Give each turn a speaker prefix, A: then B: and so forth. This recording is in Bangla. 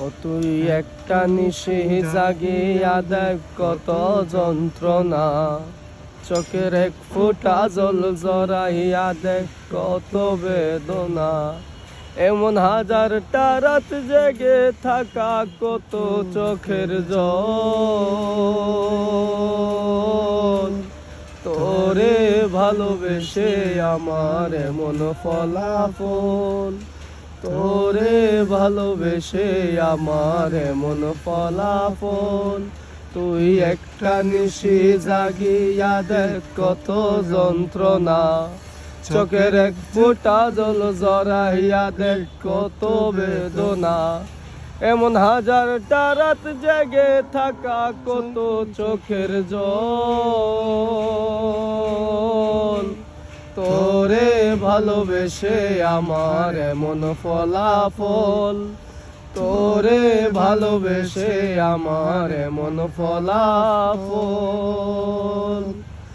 A: ও তুই একটা নিশি জাগিয়া দেখ কত যন্ত্রণা, চোখের এক ফোঁটা জল জড়াইয়া দেখ কত বেদনা। এমন হাজারটা রাত জেগে থাকা কত চোখের জল, তোরে ভালোবেসে আমার এমন ফলাফল, তোরে ভালোবেসে আমার এমন ফলাফল। তুই একটা নিশি জাগিয়া দেখ কত যন্ত্রণা, চোখের এক ফোঁটা জল জড়াইয়া দেখ কত বেদনা। এমন হাজারটা রাত জেগে থাকা কত চোখের জল, তোরে ভালোবেসে আমার এমন ফলাফল, তোরে ভালোবেসে আমার এমন ফলাফল।